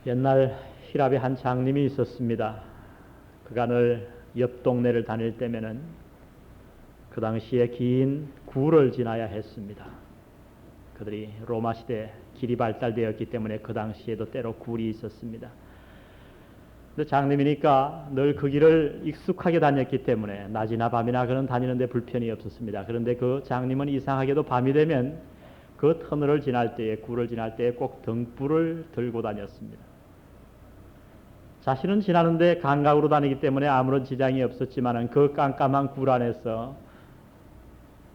옛날 히랍에 한 장님이 있었습니다. 그가 늘 옆 동네를 다닐 때면은 그 당시에 긴 굴을 지나야 했습니다. 그들이 로마 시대 길이 발달되었기 때문에 그 당시에도 때로 굴이 있었습니다. 근데 장님이니까 늘 그 길을 익숙하게 다녔기 때문에 낮이나 밤이나 그는 다니는데 불편이 없었습니다. 그런데 그 장님은 이상하게도 밤이 되면 그 터널을 지날 때에, 굴을 지날 때에 꼭 등불을 들고 다녔습니다. 자신은 지나는데 감각으로 다니기 때문에 아무런 지장이 없었지만은 그 깜깜한 굴 안에서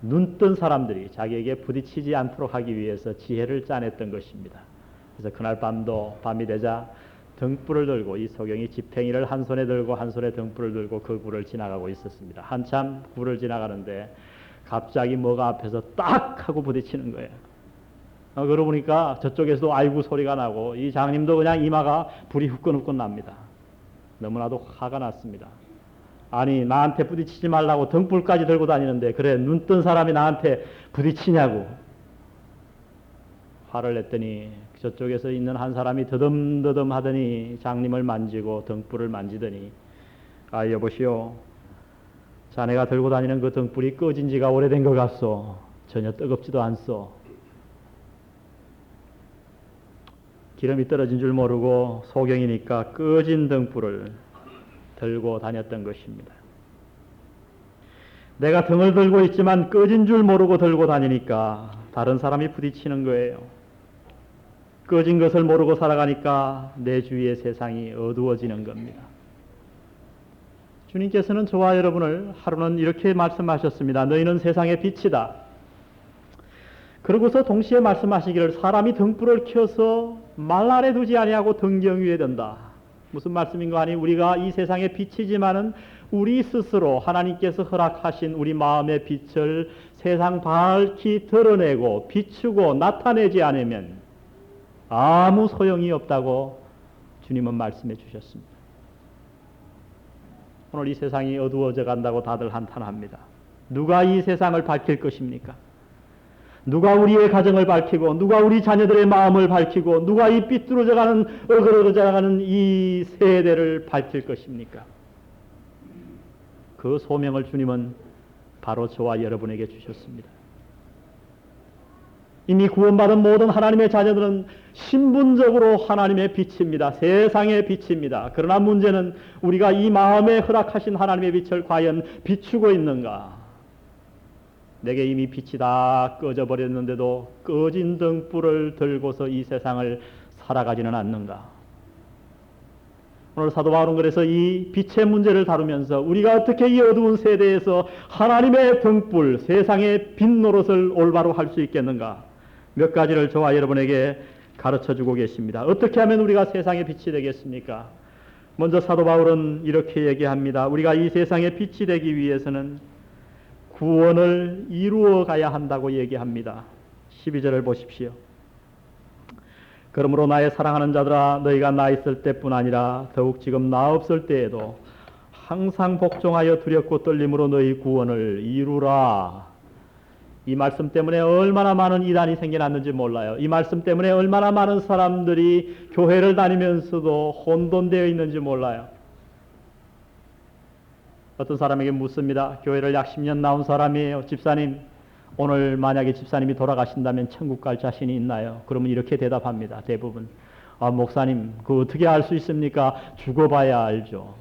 눈뜬 사람들이 자기에게 부딪히지 않도록 하기 위해서 지혜를 짜냈던 것입니다. 그래서 그날 밤도 밤이 되자 등불을 들고, 이 소경이 지팽이를 한 손에 들고 한 손에 등불을 들고 그 굴을 지나가고 있었습니다. 한참 굴을 지나가는데 갑자기 뭐가 앞에서 딱 하고 부딪히는 거예요. 그러고 보니까 저쪽에서도 아이고 소리가 나고 이 장님도 그냥 이마가 불이 후끈후끈 납니다. 너무나도 화가 났습니다. 아니, 나한테 부딪히지 말라고 등불까지 들고 다니는데 그래 눈뜬 사람이 나한테 부딪히냐고 화를 냈더니 저쪽에서 있는 한 사람이 더듬더듬 하더니 장님을 만지고 등불을 만지더니, 아 여보시오, 자네가 들고 다니는 그 등불이 꺼진 지가 오래된 것 같소. 전혀 뜨겁지도 않소. 기름이 떨어진 줄 모르고 소경이니까 꺼진 등불을 들고 다녔던 것입니다. 내가 등을 들고 있지만 꺼진 줄 모르고 들고 다니니까 다른 사람이 부딪히는 거예요. 꺼진 것을 모르고 살아가니까 내 주위의 세상이 어두워지는 겁니다. 주님께서는 저와 여러분을 하루는 이렇게 말씀하셨습니다. 너희는 세상의 빛이다. 그러고서 동시에 말씀하시기를 사람이 등불을 켜서 말 아래 두지 아니하고 등경 위에 든다. 무슨 말씀인가 하니 우리가 이 세상의 빛이지만은 우리 스스로 하나님께서 허락하신 우리 마음의 빛을 세상 밝히 드러내고 비추고 나타내지 않으면 아무 소용이 없다고 주님은 말씀해 주셨습니다. 오늘 이 세상이 어두워져 간다고 다들 한탄합니다. 누가 이 세상을 밝힐 것입니까? 누가 우리의 가정을 밝히고 누가 우리 자녀들의 마음을 밝히고 누가 이 삐뚤어져가는 어그러져가는 이 세대를 밝힐 것입니까? 그 소명을 주님은 바로 저와 여러분에게 주셨습니다. 이미 구원받은 모든 하나님의 자녀들은 신분적으로 하나님의 빛입니다. 세상의 빛입니다. 그러나 문제는 우리가 이 마음에 허락하신 하나님의 빛을 과연 비추고 있는가? 내게 이미 빛이 다 꺼져 버렸는데도 꺼진 등불을 들고서 이 세상을 살아가지는 않는가? 오늘 사도 바울은 그래서 이 빛의 문제를 다루면서 우리가 어떻게 이 어두운 세대에서 하나님의 등불, 세상의 빛 노릇을 올바로 할 수 있겠는가? 몇 가지를 저와 여러분에게 가르쳐주고 계십니다. 어떻게 하면 우리가 세상의 빛이 되겠습니까? 먼저 사도 바울은 이렇게 얘기합니다. 우리가 이 세상의 빛이 되기 위해서는 구원을 이루어 가야 한다고 얘기합니다. 12절을 보십시오. 그러므로 나의 사랑하는 자들아, 너희가 나 있을 때뿐 아니라 더욱 지금 나 없을 때에도 항상 복종하여 두렵고 떨림으로 너희 구원을 이루라. 이 말씀 때문에 얼마나 많은 이단이 생겨났는지 몰라요. 이 말씀 때문에 얼마나 많은 사람들이 교회를 다니면서도 혼돈되어 있는지 몰라요. 어떤 사람에게 묻습니다. 교회를 약 10년 나온 사람이에요. 집사님, 오늘 만약에 집사님이 돌아가신다면 천국 갈 자신이 있나요? 그러면 이렇게 대답합니다. 대부분. 아, 목사님, 그거 어떻게 알 수 있습니까? 죽어봐야 알죠.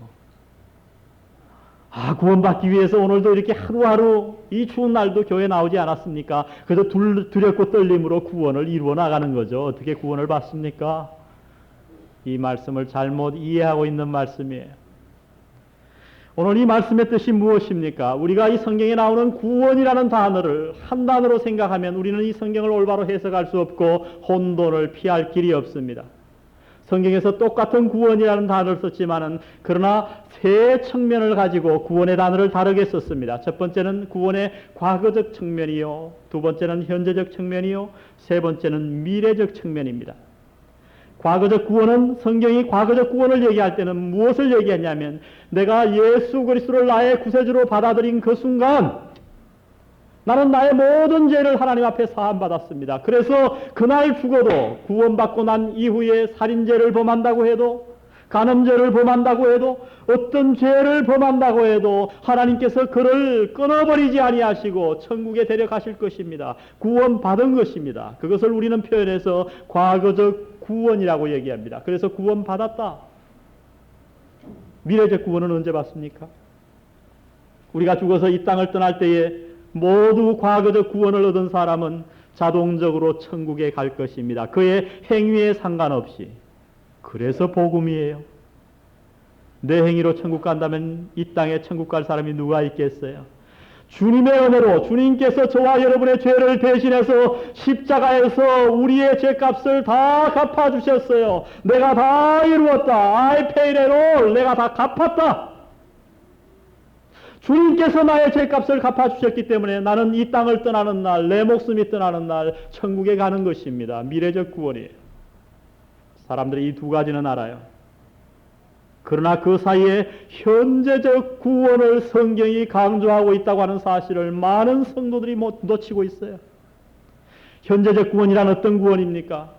아, 구원받기 위해서 오늘도 이렇게 하루하루 이 추운 날도 교회 나오지 않았습니까? 그래서 두렵고 떨림으로 구원을 이루어 나가는 거죠. 어떻게 구원을 받습니까? 이 말씀을 잘못 이해하고 있는 말씀이에요. 오늘 이 말씀의 뜻이 무엇입니까? 우리가 이 성경에 나오는 구원이라는 단어를 한 단어로 생각하면 우리는 이 성경을 올바로 해석할 수 없고 혼돈을 피할 길이 없습니다. 성경에서 똑같은 구원이라는 단어를 썼지만은 그러나 세 측면을 가지고 구원의 단어를 다르게 썼습니다. 첫 번째는 구원의 과거적 측면이요, 두 번째는 현재적 측면이요, 세 번째는 미래적 측면입니다. 과거적 구원은 성경이 과거적 구원을 얘기할 때는 무엇을 얘기했냐면 내가 예수 그리스도를 나의 구세주로 받아들인 그 순간 나는 나의 모든 죄를 하나님 앞에 사함받았습니다. 그래서 그날 죽어도 구원받고 난 이후에 살인죄를 범한다고 해도, 간음죄를 범한다고 해도, 어떤 죄를 범한다고 해도 하나님께서 그를 끊어버리지 아니하시고 천국에 데려가실 것입니다. 구원받은 것입니다. 그것을 우리는 표현해서 과거적 구원이라고 얘기합니다. 그래서 구원받았다. 미래적 구원은 언제 받습니까? 우리가 죽어서 이 땅을 떠날 때에 모두 과거적 구원을 얻은 사람은 자동적으로 천국에 갈 것입니다. 그의 행위에 상관없이. 그래서 복음이에요. 내 행위로 천국 간다면 이 땅에 천국 갈 사람이 누가 있겠어요? 주님의 은혜로 주님께서 저와 여러분의 죄를 대신해서 십자가에서 우리의 죄값을 다 갚아주셨어요. 내가 다 이루었다. I paid it all. 내가 다 갚았다. 주님께서 나의 죄값을 갚아주셨기 때문에 나는 이 땅을 떠나는 날, 내 목숨이 떠나는 날 천국에 가는 것입니다. 미래적 구원이에요. 사람들이 이 두 가지는 알아요. 그러나 그 사이에 현재적 구원을 성경이 강조하고 있다고 하는 사실을 많은 성도들이 놓치고 있어요. 현재적 구원이란 어떤 구원입니까?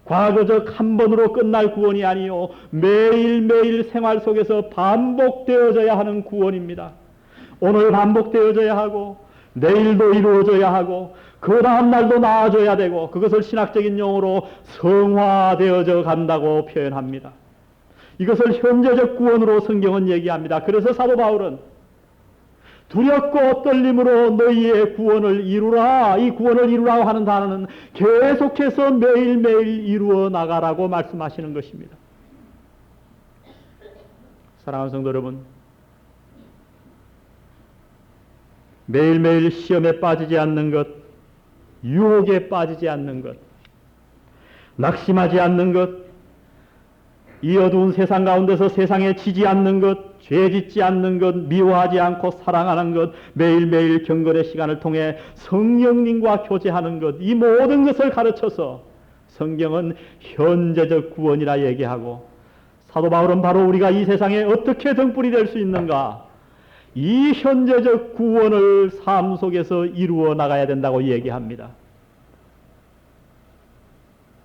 과거적 한 번으로 끝날 구원이 아니요, 매일매일 생활 속에서 반복되어져야 하는 구원입니다. 오늘 반복되어져야 하고, 내일도 이루어져야 하고, 그 다음 날도 나아져야 되고, 그것을 신학적인 용어로 성화되어져 간다고 표현합니다. 이것을 현재적 구원으로 성경은 얘기합니다. 그래서 사도 바울은 두렵고 떨림으로 너희의 구원을 이루라. 이 구원을 이루라고 하는 단어는 계속해서 매일매일 이루어 나가라고 말씀하시는 것입니다. 사랑하는 성도 여러분, 매일매일 시험에 빠지지 않는 것, 유혹에 빠지지 않는 것, 낙심하지 않는 것, 이 어두운 세상 가운데서 세상에 지지 않는 것, 죄 짓지 않는 것, 미워하지 않고 사랑하는 것, 매일매일 경건의 시간을 통해 성령님과 교제하는 것, 이 모든 것을 가르쳐서 성경은 현재적 구원이라 얘기하고, 사도 바울은 바로 우리가 이 세상에 어떻게 등불이 될 수 있는가, 이 현재적 구원을 삶 속에서 이루어 나가야 된다고 얘기합니다.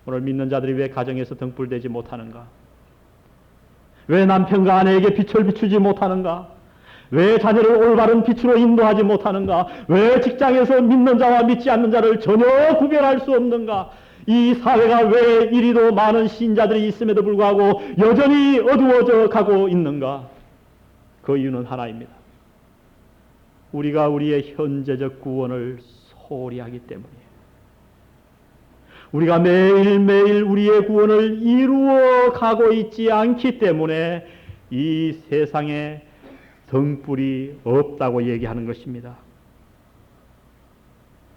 오늘 믿는 자들이 왜 가정에서 등불되지 못하는가? 왜 남편과 아내에게 빛을 비추지 못하는가? 왜 자녀를 올바른 빛으로 인도하지 못하는가? 왜 직장에서 믿는 자와 믿지 않는 자를 전혀 구별할 수 없는가? 이 사회가 왜 이리도 많은 신자들이 있음에도 불구하고 여전히 어두워져 가고 있는가? 그 이유는 하나입니다. 우리가 우리의 현재적 구원을 소홀히 하기 때문이에요. 우리가 매일매일 우리의 구원을 이루어 가고 있지 않기 때문에 이 세상에 등불이 없다고 얘기하는 것입니다.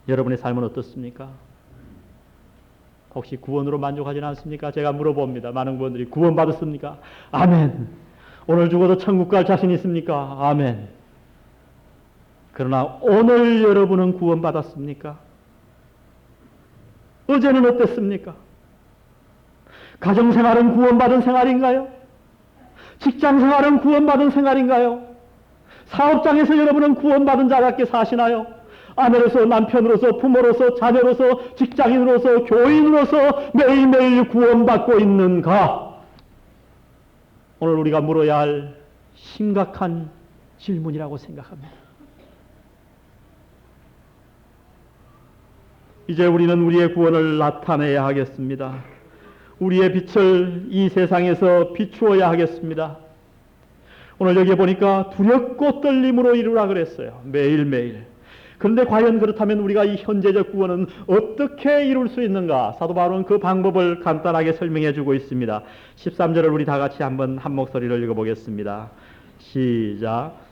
여러분의 삶은 어떻습니까? 혹시 구원으로 만족하지는 않습니까? 제가 물어봅니다. 많은 분들이 구원 받았습니까? 아멘. 오늘 죽어도 천국 갈 자신 있습니까? 아멘. 그러나 오늘 여러분은 구원 받았습니까? 어제는 어땠습니까? 가정생활은 구원받은 생활인가요? 직장생활은 구원받은 생활인가요? 사업장에서 여러분은 구원받은 자답게 사시나요? 아내로서, 남편으로서, 부모로서, 자녀로서, 직장인으로서, 교인으로서 매일매일 구원받고 있는가? 오늘 우리가 물어야 할 심각한 질문이라고 생각합니다. 이제 우리는 우리의 구원을 나타내야 하겠습니다. 우리의 빛을 이 세상에서 비추어야 하겠습니다. 오늘 여기에 보니까 두렵고 떨림으로 이루라 그랬어요. 매일매일. 그런데 과연 그렇다면 우리가 이 현재적 구원은 어떻게 이룰 수 있는가? 사도 바울은 그 방법을 간단하게 설명해 주고 있습니다. 13절을 우리 다 같이 한번 한 목소리를 읽어보겠습니다. 시작.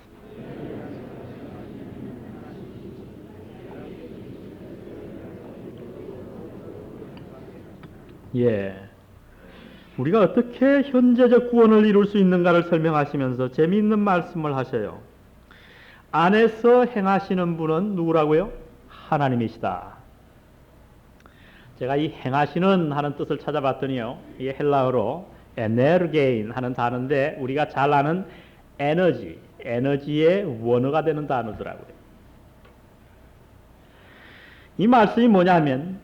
예. 우리가 어떻게 현재적 구원을 이룰 수 있는가를 설명하시면서 재미있는 말씀을 하셔요. 안에서 행하시는 분은 누구라고요? 하나님이시다. 제가 이 행하시는 하는 뜻을 찾아봤더니요, 이 헬라어로 에네르게인 하는 단어인데 우리가 잘 아는 에너지의 원어가 되는 단어더라고요. 이 말씀이 뭐냐면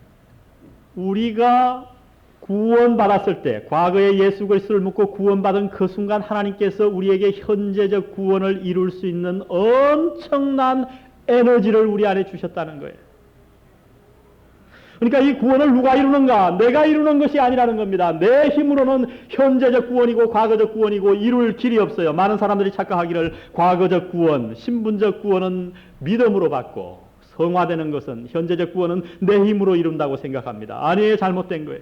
우리가 구원받았을 때, 과거에 예수 그리스도를 믿고 구원받은 그 순간 하나님께서 우리에게 현재적 구원을 이룰 수 있는 엄청난 에너지를 우리 안에 주셨다는 거예요. 그러니까 이 구원을 누가 이루는가? 내가 이루는 것이 아니라는 겁니다. 내 힘으로는 현재적 구원이고 과거적 구원이고 이룰 길이 없어요. 많은 사람들이 착각하기를 과거적 구원, 신분적 구원은 믿음으로 받고 성화되는 것은, 현재적 구원은 내 힘으로 이룬다고 생각합니다. 아니에요. 잘못된 거예요.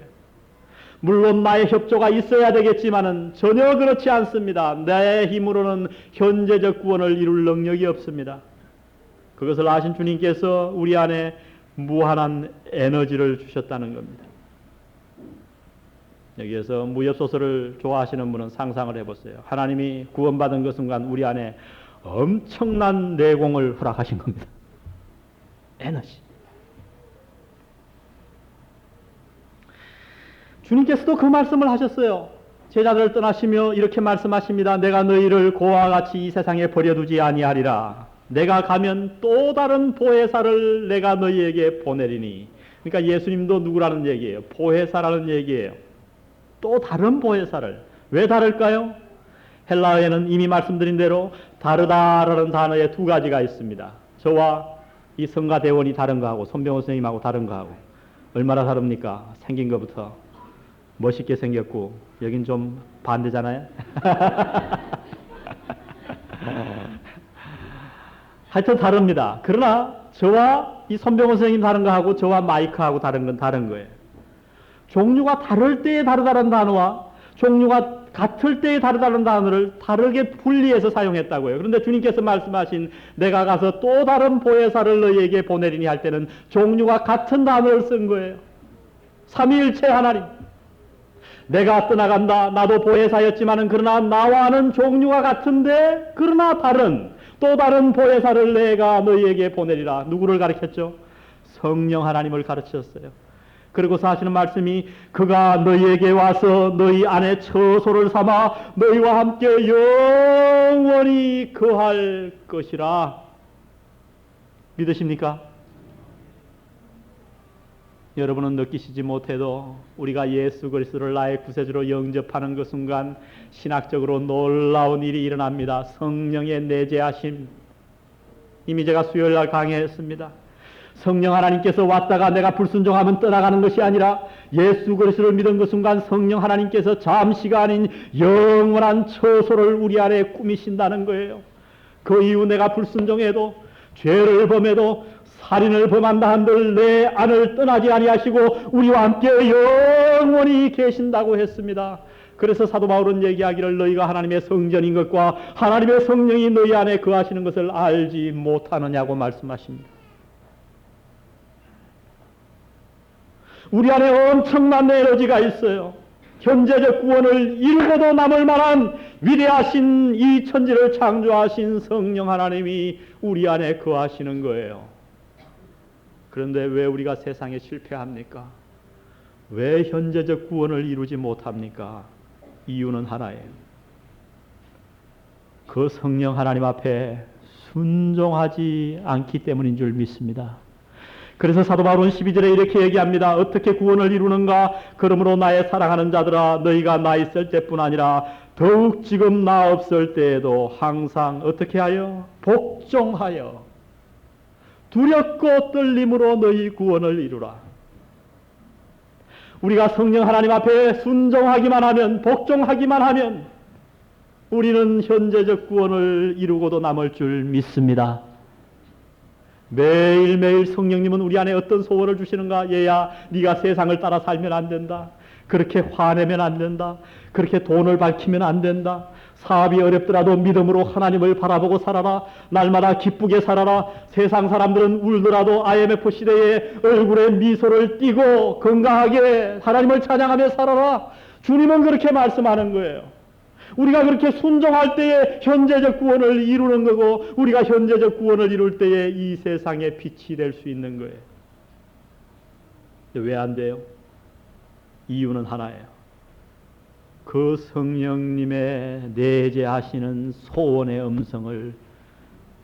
물론 나의 협조가 있어야 되겠지만은 전혀 그렇지 않습니다. 내 힘으로는 현재적 구원을 이룰 능력이 없습니다. 그것을 아신 주님께서 우리 안에 무한한 에너지를 주셨다는 겁니다. 여기에서 무협소설을 좋아하시는 분은 상상을 해보세요. 하나님이 구원받은 그 순간 우리 안에 엄청난 내공을 허락하신 겁니다. 에너지. 주님께서도 그 말씀을 하셨어요. 제자들을 떠나시며 이렇게 말씀하십니다. 내가 너희를 고와 같이 이 세상에 버려두지 아니하리라. 내가 가면 또 다른 보혜사를 내가 너희에게 보내리니. 그러니까 예수님도 누구라는 얘기예요? 보혜사라는 얘기예요. 또 다른 보혜사를. 왜 다를까요? 헬라어에는 이미 말씀드린 대로 다르다라는 단어에 두 가지가 있습니다. 저와 이 성가대원이 다른 거하고 손병호 선생님하고 다른 거하고 얼마나 다릅니까? 생긴 것부터 멋있게 생겼고 여긴 좀 반대잖아요. 하여튼 다릅니다. 그러나 저와 이 손병호 선생님 다른 거하고 저와 마이크하고 다른 건 다른 거예요. 종류가 다를 때에 다르다는 단어와 종류가 같을 때에 다르다는 단어를 다르게 분리해서 사용했다고요. 그런데 주님께서 말씀하신 내가 가서 또 다른 보혜사를 너희에게 보내리니 할 때는 종류가 같은 단어를 쓴 거예요. 삼위일체 하나님. 내가 떠나간다. 나도 보혜사였지만은 그러나 나와는 종류가 같은데 그러나 다른 또 다른 보혜사를 내가 너희에게 보내리라. 누구를 가르쳤죠? 성령 하나님을 가르쳤어요. 그리고서 하시는 말씀이 그가 너희에게 와서 너희 안에 처소를 삼아 너희와 함께 영원히 거할 것이라. 믿으십니까? 여러분은 느끼시지 못해도 우리가 예수 그리스도를 나의 구세주로 영접하는 그 순간 신학적으로 놀라운 일이 일어납니다. 성령의 내재하심. 이미 제가 수요일날 강의했습니다. 성령 하나님께서 왔다가 내가 불순종하면 떠나가는 것이 아니라 예수 그리스도를 믿은 그 순간 성령 하나님께서 잠시가 아닌 영원한 처소를 우리 안에 꾸미신다는 거예요. 그 이후 내가 불순종해도 죄를 범해도 살인을 범한다 한들 내 안을 떠나지 아니하시고 우리와 함께 영원히 계신다고 했습니다. 그래서 사도 바울은 얘기하기를 너희가 하나님의 성전인 것과 하나님의 성령이 너희 안에 거하시는 것을 알지 못하느냐고 말씀하십니다. 우리 안에 엄청난 에너지가 있어요. 현재적 구원을 이루고도 남을 만한 위대하신 이 천지를 창조하신 성령 하나님이 우리 안에 거하시는 거예요. 그런데 왜 우리가 세상에 실패합니까? 왜 현재적 구원을 이루지 못합니까? 이유는 하나예요. 그 성령 하나님 앞에 순종하지 않기 때문인 줄 믿습니다. 그래서 사도 바울은 12절에 이렇게 얘기합니다. 어떻게 구원을 이루는가? 그러므로 나의 사랑하는 자들아 너희가 나 있을 때뿐 아니라 더욱 지금 나 없을 때에도 항상 어떻게 하여? 복종하여 두렵고 떨림으로 너희 구원을 이루라. 우리가 성령 하나님 앞에 순종하기만 하면, 복종하기만 하면 우리는 현재적 구원을 이루고도 남을 줄 믿습니다. 매일매일 성령님은 우리 안에 어떤 소원을 주시는가? 얘야, 네가 세상을 따라 살면 안 된다. 그렇게 화내면 안 된다. 그렇게 돈을 밝히면 안 된다. 사업이 어렵더라도 믿음으로 하나님을 바라보고 살아라. 날마다 기쁘게 살아라. 세상 사람들은 울더라도 IMF 시대에 얼굴에 미소를 띠고 건강하게 하나님을 찬양하며 살아라. 주님은 그렇게 말씀하는 거예요. 우리가 그렇게 순종할 때에 현재적 구원을 이루는 거고 우리가 현재적 구원을 이룰 때에 이 세상의 빛이 될 수 있는 거예요. 왜 안 돼요? 이유는 하나예요. 그 성령님의 내재하시는 소원의 음성을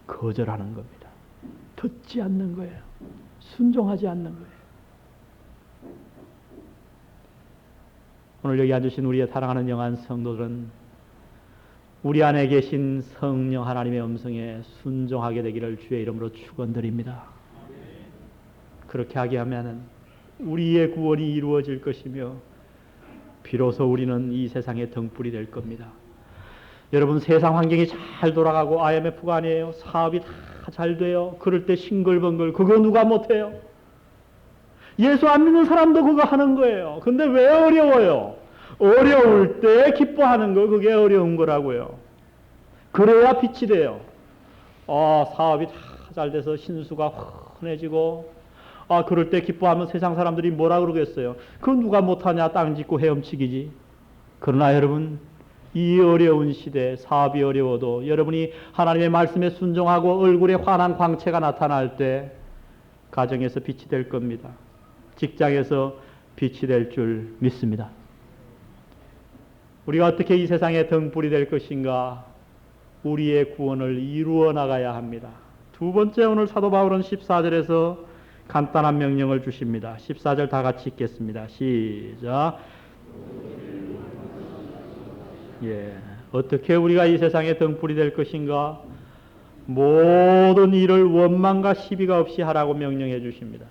거절하는 겁니다. 듣지 않는 거예요. 순종하지 않는 거예요. 오늘 여기 앉으신 우리의 사랑하는 영한 성도들은 우리 안에 계신 성령 하나님의 음성에 순종하게 되기를 주의 이름으로 축원드립니다. 그렇게 하게 하면은 우리의 구원이 이루어질 것이며 비로소 우리는 이 세상의 등불이 될 겁니다. 여러분, 세상 환경이 잘 돌아가고 IMF가 아니에요. 사업이 다 잘 돼요. 그럴 때 싱글벙글. 그거 누가 못해요? 예수 안 믿는 사람도 그거 하는 거예요. 근데 왜 어려워요? 어려울 때 기뻐하는 거, 그게 어려운 거라고요. 그래야 빛이 돼요. 사업이 다 잘 돼서 신수가 흔해지고, 그럴 때 기뻐하면 세상 사람들이 뭐라 그러겠어요? 그건 누가 못하냐? 땅 짓고 헤엄치기지. 그러나 여러분, 이 어려운 시대, 사업이 어려워도 여러분이 하나님의 말씀에 순종하고 얼굴에 환한 광채가 나타날 때 가정에서 빛이 될 겁니다. 직장에서 빛이 될 줄 믿습니다. 우리가 어떻게 이 세상의 등불이 될 것인가? 우리의 구원을 이루어 나가야 합니다. 두 번째, 오늘 사도 바울은 14절에서 간단한 명령을 주십니다. 14절 다 같이 읽겠습니다. 시작. 어떻게 우리가 이 세상의 등불이 될 것인가? 모든 일을 원망과 시비가 없이 하라고 명령해 주십니다.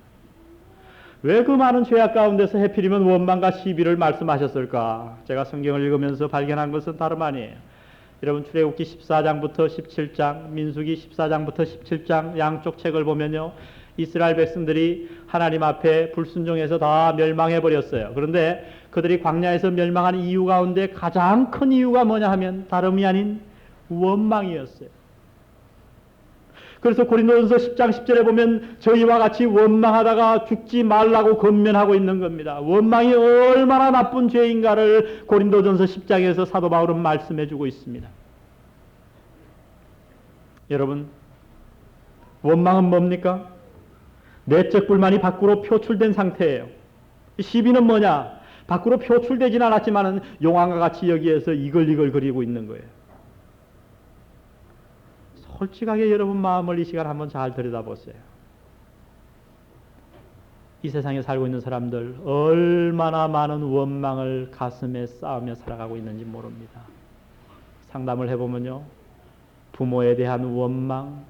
왜 그 많은 죄악 가운데서 해필이면 원망과 시비를 말씀하셨을까? 제가 성경을 읽으면서 발견한 것은 다름 아니에요. 여러분, 출애굽기 14장부터 17장, 민수기 14장부터 17장 양쪽 책을 보면요, 이스라엘 백성들이 하나님 앞에 불순종해서 다 멸망해 버렸어요. 그런데 그들이 광야에서 멸망한 이유 가운데 가장 큰 이유가 뭐냐 하면 다름이 아닌 원망이었어요. 그래서 고린도전서 10장 10절에 보면 저희와 같이 원망하다가 죽지 말라고 권면하고 있는 겁니다. 원망이 얼마나 나쁜 죄인가를 고린도전서 10장에서 사도 바울은 말씀해 주고 있습니다. 여러분, 원망은 뭡니까? 내적 불만이 밖으로 표출된 상태예요. 시비는 뭐냐? 밖으로 표출되진 않았지만 용왕과 같이 여기에서 이글이글 거리고 있는 거예요. 솔직하게 여러분 마음을 이 시간 한번 잘 들여다보세요. 이 세상에 살고 있는 사람들 얼마나 많은 원망을 가슴에 쌓으며 살아가고 있는지 모릅니다. 상담을 해보면요, 부모에 대한 원망,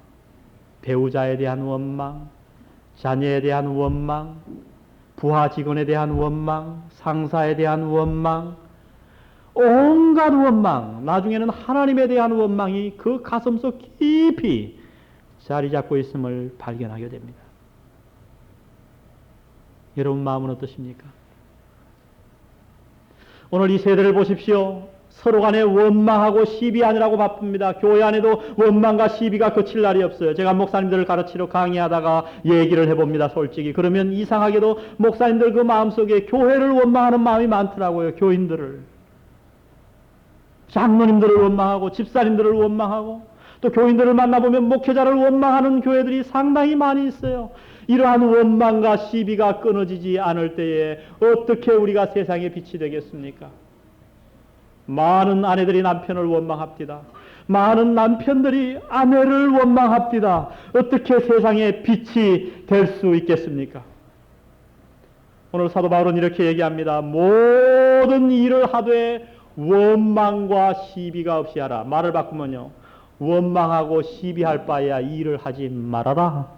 배우자에 대한 원망, 자녀에 대한 원망, 부하 직원에 대한 원망, 상사에 대한 원망, 온갖 원망, 나중에는 하나님에 대한 원망이 그 가슴속 깊이 자리 잡고 있음을 발견하게 됩니다. 여러분 마음은 어떠십니까? 오늘 이 세대를 보십시오. 서로 간에 원망하고 시비하느라고 바쁩니다. 교회 안에도 원망과 시비가 그칠 날이 없어요. 제가 목사님들을 가르치러 강의하다가 얘기를 해봅니다. 솔직히. 그러면 이상하게도 목사님들 그 마음속에 교회를 원망하는 마음이 많더라고요. 교인들을. 장로님들을 원망하고 집사님들을 원망하고 또 교인들을 만나보면 목회자를 원망하는 교회들이 상당히 많이 있어요. 이러한 원망과 시비가 끊어지지 않을 때에 어떻게 우리가 세상의 빛이 되겠습니까? 많은 아내들이 남편을 원망합니다. 많은 남편들이 아내를 원망합니다. 어떻게 세상의 빛이 될 수 있겠습니까? 오늘 사도 바울은 이렇게 얘기합니다. 모든 일을 하되 원망과 시비가 없이 하라. 말을 바꾸면요, 원망하고 시비할 바에야 일을 하지 말아라.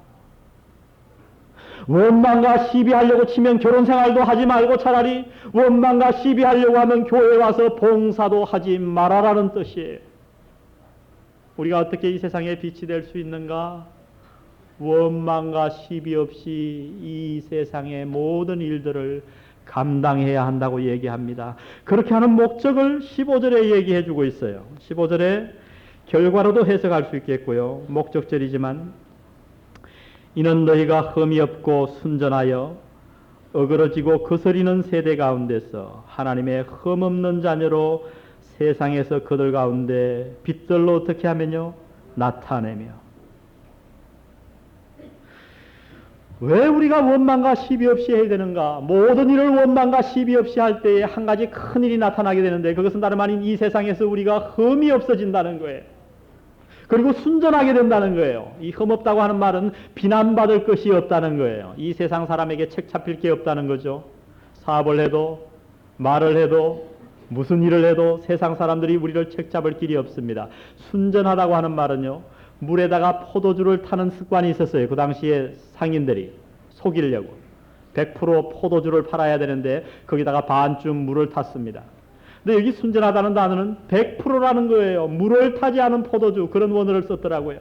원망과 시비하려고 치면 결혼생활도 하지 말고 차라리 원망과 시비하려고 하면 교회에 와서 봉사도 하지 말아라는 뜻이에요. 우리가 어떻게 이 세상에 빛이 될 수 있는가? 원망과 시비 없이 이 세상의 모든 일들을 감당해야 한다고 얘기합니다. 그렇게 하는 목적을 15절에 얘기해 주고 있어요. 15절에 결과로도 해석할 수 있겠고요. 목적절이지만 이는 너희가 흠이 없고 순전하여 어그러지고 거스리는 세대 가운데서 하나님의 흠 없는 자녀로 세상에서 그들 가운데 빛들로 어떻게 하면요? 나타내며. 왜 우리가 원망과 시비 없이 해야 되는가? 모든 일을 원망과 시비 없이 할 때에 한 가지 큰 일이 나타나게 되는데 그것은 다름 아닌 이 세상에서 우리가 흠이 없어진다는 거예요. 그리고 순전하게 된다는 거예요. 이 흠없다고 하는 말은 비난받을 것이 없다는 거예요. 이 세상 사람에게 책 잡힐 게 없다는 거죠. 사업을 해도 말을 해도 무슨 일을 해도 세상 사람들이 우리를 책 잡을 길이 없습니다. 순전하다고 하는 말은요, 물에다가 포도주를 타는 습관이 있었어요. 그 당시에 상인들이 속이려고 100% 포도주를 팔아야 되는데 거기다가 반쯤 물을 탔습니다. 근데 여기 순전하다는 단어는 100%라는 거예요. 물을 타지 않은 포도주, 그런 원어를 썼더라고요.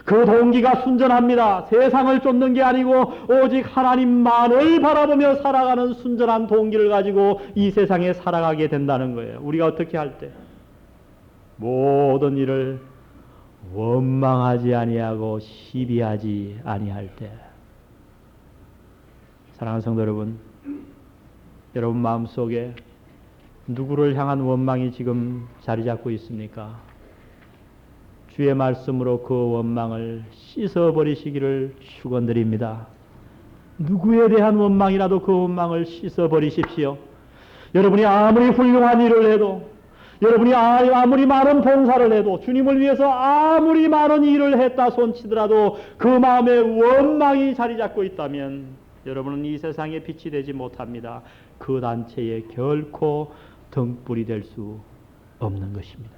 그 동기가 순전합니다. 세상을 쫓는 게 아니고 오직 하나님만을 바라보며 살아가는 순전한 동기를 가지고 이 세상에 살아가게 된다는 거예요. 우리가 어떻게 할 때? 모든 일을 원망하지 아니하고 시비하지 아니할 때. 사랑하는 성도 여러분, 여러분 마음속에 누구를 향한 원망이 지금 자리 잡고 있습니까? 주의 말씀으로 그 원망을 씻어버리시기를 축원드립니다. 누구에 대한 원망이라도 그 원망을 씻어버리십시오. 여러분이 아무리 훌륭한 일을 해도, 여러분이 아무리 많은 봉사를 해도, 주님을 위해서 아무리 많은 일을 했다 손치더라도 그 마음에 원망이 자리 잡고 있다면 여러분은 이 세상에 빛이 되지 못합니다. 그 단체에 결코 등불이 될 수 없는 것입니다.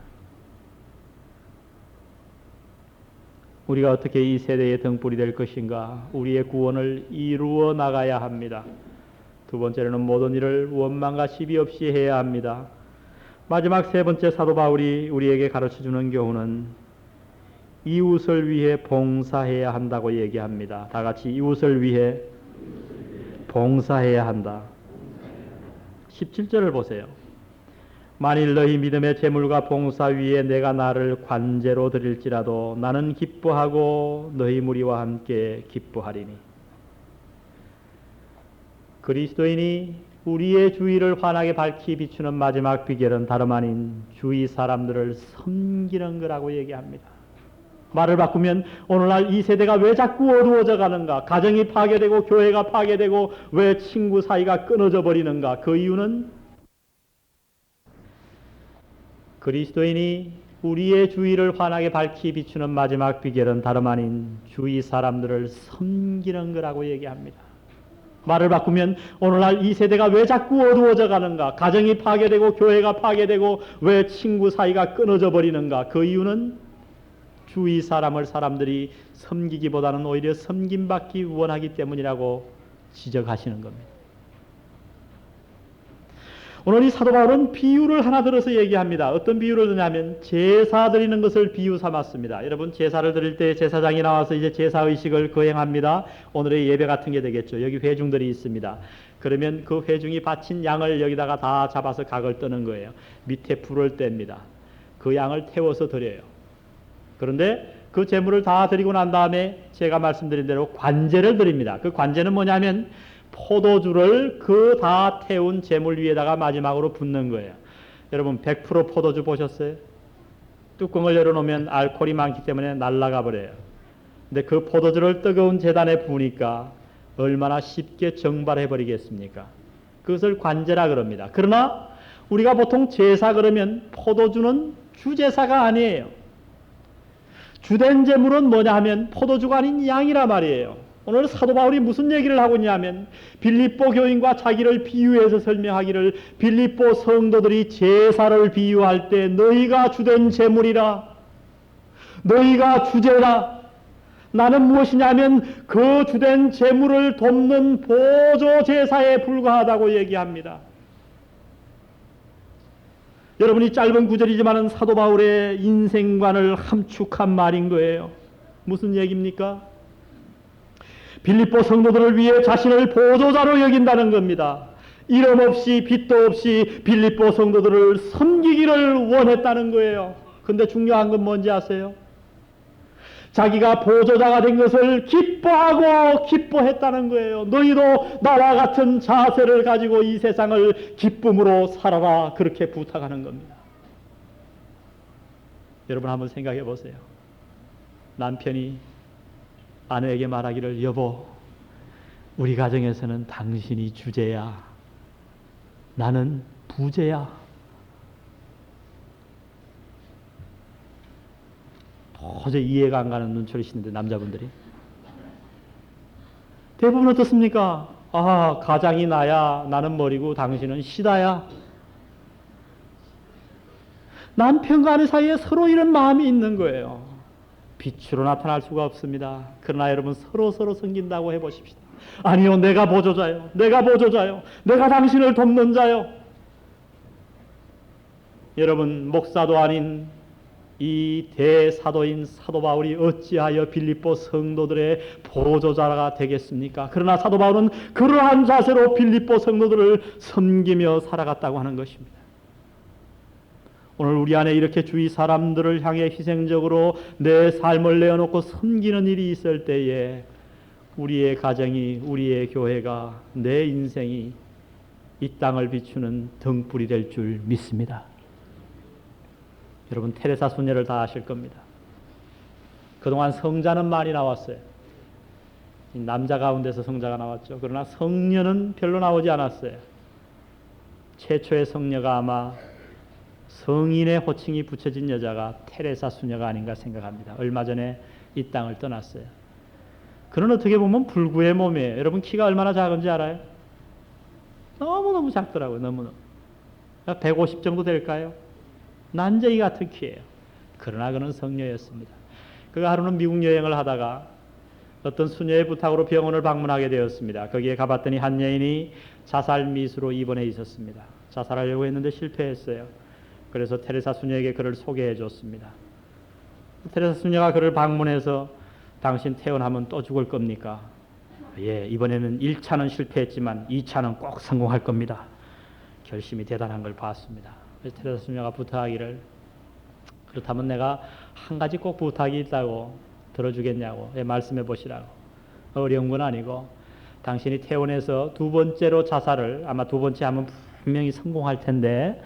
우리가 어떻게 이 세대의 등불이 될 것인가? 우리의 구원을 이루어 나가야 합니다. 두 번째로는 모든 일을 원망과 시비 없이 해야 합니다. 마지막 세 번째 사도 바울이 우리에게 가르쳐주는 교훈은 이웃을 위해 봉사해야 한다고 얘기합니다. 다 같이 이웃을 위해 봉사해야 한다. 17절을 보세요. 만일 너희 믿음의 제물과 봉사 위에 내가 나를 관제로 드릴지라도 나는 기뻐하고 너희 무리와 함께 기뻐하리니. 그리스도인이 우리의 주의를 환하게 밝히 비추는 마지막 비결은 다름 아닌 주위 사람들을 섬기는 거라고 얘기합니다. 말을 바꾸면 오늘날 이 세대가 왜 자꾸 어두워져 가는가? 가정이 파괴되고 교회가 파괴되고 왜 친구 사이가 끊어져 버리는가? 그 이유는 그리스도인이 우리의 주의를 환하게 밝히 비추는 마지막 비결은 다름 아닌 주위 사람들을 섬기는 거라고 얘기합니다. 말을 바꾸면 오늘날 이 세대가 왜 자꾸 어두워져 가는가? 가정이 파괴되고 교회가 파괴되고 왜 친구 사이가 끊어져 버리는가? 그 이유는 주위 사람들이 섬기기보다는 오히려 섬김받기 원하기 때문이라고 지적하시는 겁니다. 오늘 이 사도 바울은 비유를 하나 들어서 얘기합니다. 어떤 비유를 드냐면 제사 드리는 것을 비유 삼았습니다. 여러분 제사를 드릴 때 제사장이 나와서 이제 제사의식을 거행합니다. 오늘의 예배 같은 게 되겠죠. 여기 회중들이 있습니다. 그러면 그 회중이 바친 양을 여기다가 다 잡아서 각을 뜨는 거예요. 밑에 불을 뗍니다. 그 양을 태워서 드려요. 그런데 그 제물을 다 드리고 난 다음에 제가 말씀드린 대로 관제를 드립니다. 그 관제는 뭐냐면 포도주를 그 다 태운 제물 위에다가 마지막으로 붓는 거예요. 여러분 100% 포도주 보셨어요? 뚜껑을 열어놓으면 알코올이 많기 때문에 날아가 버려요. 근데 그 포도주를 뜨거운 제단에 부으니까 얼마나 쉽게 정발해 버리겠습니까? 그것을 관제라 그럽니다. 그러나 우리가 보통 제사 그러면 포도주는 주제사가 아니에요. 주된 제물은 뭐냐 하면 포도주가 아닌 양이라 말이에요. 오늘 사도 바울이 무슨 얘기를 하고 있냐면 빌립보 교인과 자기를 비유해서 설명하기를 빌립보 성도들이 제사를 비유할 때 너희가 주된 제물이라, 너희가 주제라. 나는 무엇이냐면 그 주된 제물을 돕는 보조 제사에 불과하다고 얘기합니다. 여러분이 짧은 구절이지만은 사도 바울의 인생관을 함축한 말인 거예요. 무슨 얘기입니까? 빌립보 성도들을 위해 자신을 보조자로 여긴다는 겁니다. 이름 없이 빚도 없이 빌립보 성도들을 섬기기를 원했다는 거예요. 근데 중요한 건 뭔지 아세요? 자기가 보조자가 된 것을 기뻐하고 기뻐했다는 거예요. 너희도 나와 같은 자세를 가지고 이 세상을 기쁨으로 살아라. 그렇게 부탁하는 겁니다. 여러분 한번 생각해 보세요. 남편이 아내에게 말하기를 여보, 우리 가정에서는 당신이 주제야. 나는 부제야. 도저히 이해가 안 가는 눈초리시는데 남자분들이. 대부분 어떻습니까? 아, 가장이 나야 나는 머리고 당신은 시다야. 남편과 아내 사이에 서로 이런 마음이 있는 거예요. 빛으로 나타날 수가 없습니다. 그러나 여러분 서로 섬긴다고 해보십시다. 아니요, 내가 보조자요. 내가 보조자요. 내가 당신을 돕는 자요. 여러분, 목사도 아닌 이 대사도인 사도 바울이 어찌하여 빌립보 성도들의 보조자가 되겠습니까? 그러나 사도 바울은 그러한 자세로 빌립보 성도들을 섬기며 살아갔다고 하는 것입니다. 오늘 우리 안에 이렇게 주위 사람들을 향해 희생적으로 내 삶을 내어놓고 섬기는 일이 있을 때에 우리의 가정이, 우리의 교회가, 내 인생이 이 땅을 비추는 등불이 될 줄 믿습니다. 여러분, 테레사 수녀를 다 아실 겁니다. 그동안 성자는 많이 나왔어요. 남자 가운데서 성자가 나왔죠. 그러나 성녀는 별로 나오지 않았어요. 최초의 성녀가 아마 성인의 호칭이 붙여진 여자가 테레사 수녀가 아닌가 생각합니다. 얼마 전에 이 땅을 떠났어요. 그는 어떻게 보면 불구의 몸이에요. 여러분, 키가 얼마나 작은지 알아요? 너무너무 작더라고요. 너무너무. 150 정도 될까요? 난쟁이 같은 키예요. 그러나 그는 성녀였습니다. 그가 하루는 미국 여행을 하다가 어떤 수녀의 부탁으로 병원을 방문하게 되었습니다. 거기에 가봤더니 한 여인이 자살 미수로 입원해 있었습니다. 자살하려고 했는데 실패했어요. 그래서 테레사 수녀에게 그를 소개해 줬습니다. 테레사 수녀가 그를 방문해서 당신 퇴원하면 또 죽을 겁니까? 예, 이번에는 1차는 실패했지만 2차는 꼭 성공할 겁니다. 결심이 대단한 걸 봤습니다. 그래서 테레사 수녀가 부탁하기를, 그렇다면 내가 한 가지 꼭 부탁이 있다고 들어주겠냐고 말씀해 보시라고. 어려운 건 아니고 당신이 퇴원해서 두 번째로 자살을, 아마 두 번째 하면 분명히 성공할 텐데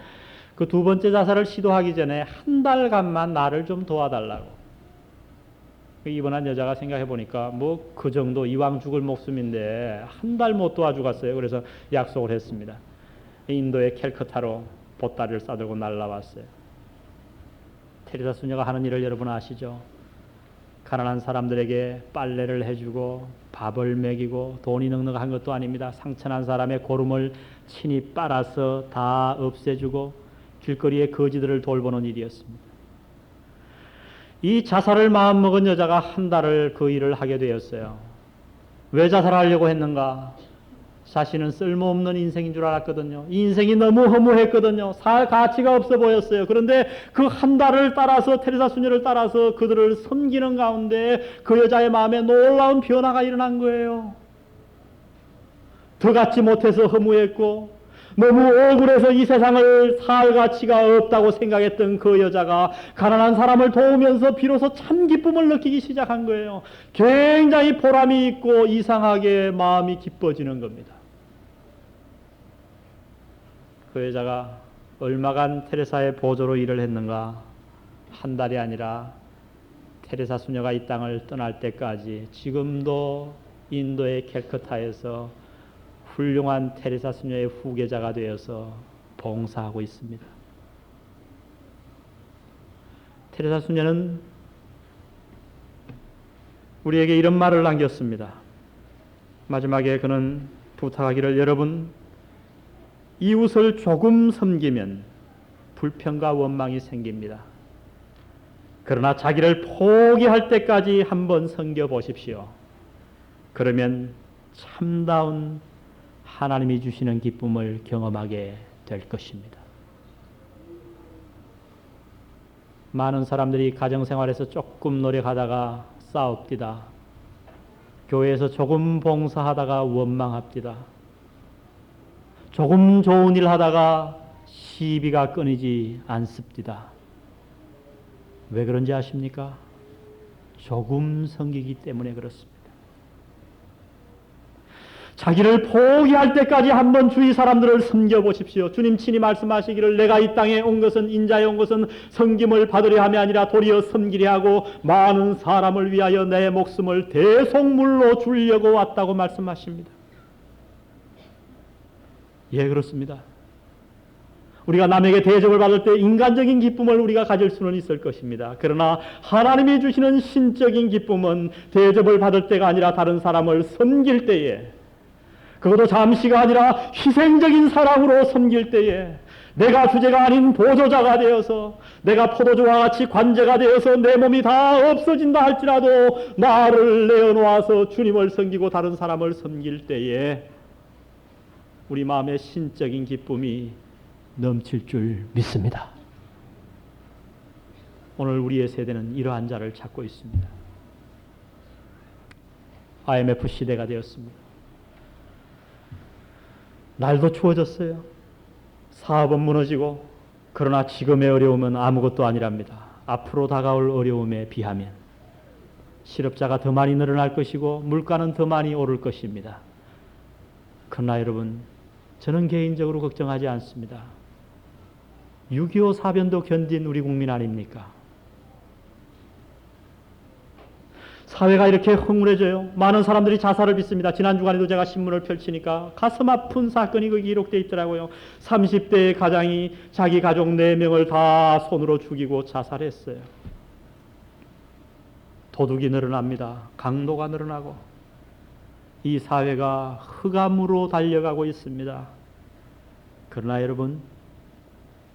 그 두 번째 자살을 시도하기 전에 한 달간만 나를 좀 도와달라고. 입원한 여자가 생각해 보니까 뭐 그 정도 이왕 죽을 목숨인데 한 달 못 도와주겠어요. 그래서 약속을 했습니다. 인도의 캘커타로 보따리를 싸들고 날라왔어요. 테레사 수녀가 하는 일을 여러분 아시죠? 가난한 사람들에게 빨래를 해주고 밥을 먹이고 돈이 넉넉한 것도 아닙니다. 상처난 사람의 고름을 친히 빨아서 다 없애주고 길거리의 거지들을 돌보는 일이었습니다. 이 자살을 마음먹은 여자가 한 달을 그 일을 하게 되었어요. 왜 자살하려고 했는가? 자신은 쓸모없는 인생인 줄 알았거든요. 인생이 너무 허무했거든요. 살 가치가 없어 보였어요. 그런데 그 한 달을 따라서, 테레사 수녀를 따라서 그들을 섬기는 가운데 그 여자의 마음에 놀라운 변화가 일어난 거예요. 더 갖지 못해서 허무했고 너무 억울해서 이 세상을 살 가치가 없다고 생각했던 그 여자가 가난한 사람을 도우면서 비로소 참 기쁨을 느끼기 시작한 거예요. 굉장히 보람이 있고 이상하게 마음이 기뻐지는 겁니다. 그 여자가 얼마간 테레사의 보조로 일을 했는가? 한 달이 아니라 테레사 수녀가 이 땅을 떠날 때까지 지금도 인도의 캘커타에서 훌륭한 테레사 수녀의 후계자가 되어서 봉사하고 있습니다. 테레사 수녀는 우리에게 이런 말을 남겼습니다. 마지막에 그는 부탁하기를, 여러분, 이웃을 조금 섬기면 불평과 원망이 생깁니다. 그러나 자기를 포기할 때까지 한번 섬겨 보십시오. 그러면 참다운 하나님이 주시는 기쁨을 경험하게 될 것입니다. 많은 사람들이 가정생활에서 조금 노력하다가 싸웁디다. 교회에서 조금 봉사하다가 원망합디다. 조금 좋은 일 하다가 시비가 끊이지 않습니다. 왜 그런지 아십니까? 조금 섬기기 때문에 그렇습니다. 자기를 포기할 때까지 한번 주위 사람들을 섬겨보십시오. 주님 친히 말씀하시기를, 내가 이 땅에 온 것은, 인자에 온 것은 섬김을 받으려 함이 아니라 도리어 섬기려 하고 많은 사람을 위하여 내 목숨을 대속물로 주려고 왔다고 말씀하십니다. 예, 그렇습니다. 우리가 남에게 대접을 받을 때 인간적인 기쁨을 우리가 가질 수는 있을 것입니다. 그러나 하나님이 주시는 신적인 기쁨은 대접을 받을 때가 아니라 다른 사람을 섬길 때에, 그것도 잠시가 아니라 희생적인 사랑으로 섬길 때에, 내가 주제가 아닌 보조자가 되어서, 내가 포도주와 같이 관제가 되어서 내 몸이 다 없어진다 할지라도 나를 내어놓아서 주님을 섬기고 다른 사람을 섬길 때에 우리 마음의 신적인 기쁨이 넘칠 줄 믿습니다. 오늘 우리의 세대는 이러한 자를 찾고 있습니다. IMF 시대가 되었습니다. 날도 추워졌어요. 사업은 무너지고, 그러나 지금의 어려움은 아무것도 아니랍니다. 앞으로 다가올 어려움에 비하면 실업자가 더 많이 늘어날 것이고 물가는 더 많이 오를 것입니다. 그러나 여러분, 저는 개인적으로 걱정하지 않습니다. 6.25 사변도 견딘 우리 국민 아닙니까? 사회가 이렇게 흥분해져요. 많은 사람들이 자살을 빚습니다. 지난 주간에도 제가 신문을 펼치니까 가슴 아픈 사건이 거기 기록되어 있더라고요. 30대의 가장이 자기 가족 4명을 다 손으로 죽이고 자살했어요. 도둑이 늘어납니다. 강도가 늘어나고 이 사회가 흑암으로 달려가고 있습니다. 그러나 여러분,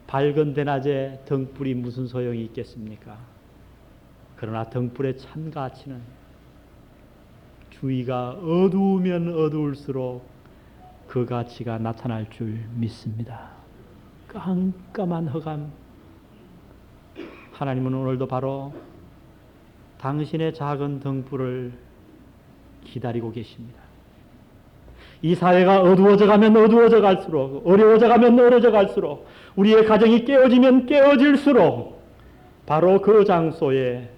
밝은 대낮에 등불이 무슨 소용이 있겠습니까? 그러나 등불의 참 가치는 주위가 어두우면 어두울수록 그 가치가 나타날 줄 믿습니다. 깜깜한 흑암, 하나님은 오늘도 바로 당신의 작은 등불을 기다리고 계십니다. 이 사회가 어두워져 가면 어두워져 갈수록, 어려워져 가면 어려워져 갈수록, 우리의 가정이 깨어지면 깨어질수록 바로 그 장소에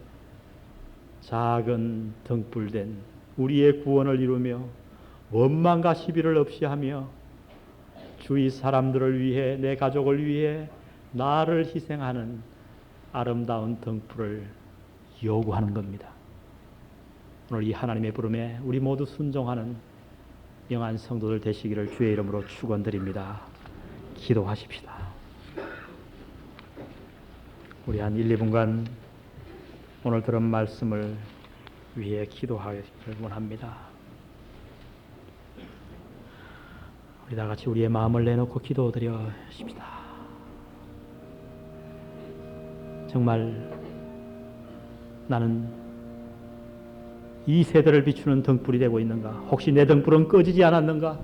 작은 등불된 우리의 구원을 이루며 원망과 시비를 없이 하며 주위 사람들을 위해, 내 가족을 위해 나를 희생하는 아름다운 등불을 요구하는 겁니다. 오늘 이 하나님의 부름에 우리 모두 순종하는 영한 성도들 되시기를 주의 이름으로 축원드립니다. 기도하십시다. 우리 한 1, 2분간 오늘 들은 말씀을 위해 기도하기를 원합니다. 우리 다 같이 우리의 마음을 내놓고 기도드려십시다. 정말 나는 이 세대를 비추는 등불이 되고 있는가? 혹시 내 등불은 꺼지지 않았는가?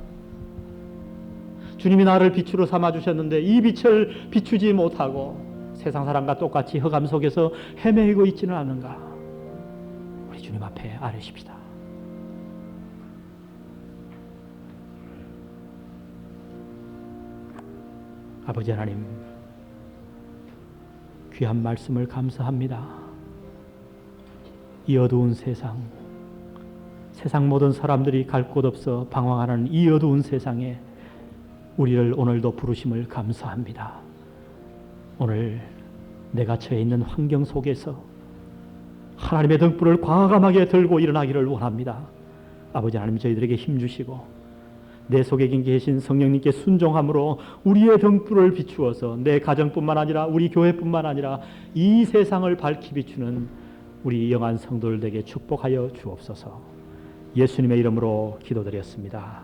주님이 나를 빛으로 삼아주셨는데 이 빛을 비추지 못하고 세상 사람과 똑같이 흑암 속에서 헤매이고 있지는 않은가? 우리 주님 앞에 아뢰십시다. 아버지 하나님, 귀한 말씀을 감사합니다. 이 어두운 세상 모든 사람들이 갈 곳 없어 방황하는 이 어두운 세상에 우리를 오늘도 부르심을 감사합니다. 오늘 내가 처해 있는 환경 속에서 하나님의 등불을 과감하게 들고 일어나기를 원합니다. 아버지 하나님, 저희들에게 힘주시고 내 속에 계신 성령님께 순종함으로 우리의 등불을 비추어서 내 가정뿐만 아니라 우리 교회뿐만 아니라 이 세상을 밝히 비추는 우리 영한 성도들에게 축복하여 주옵소서. 예수님의 이름으로 기도드렸습니다.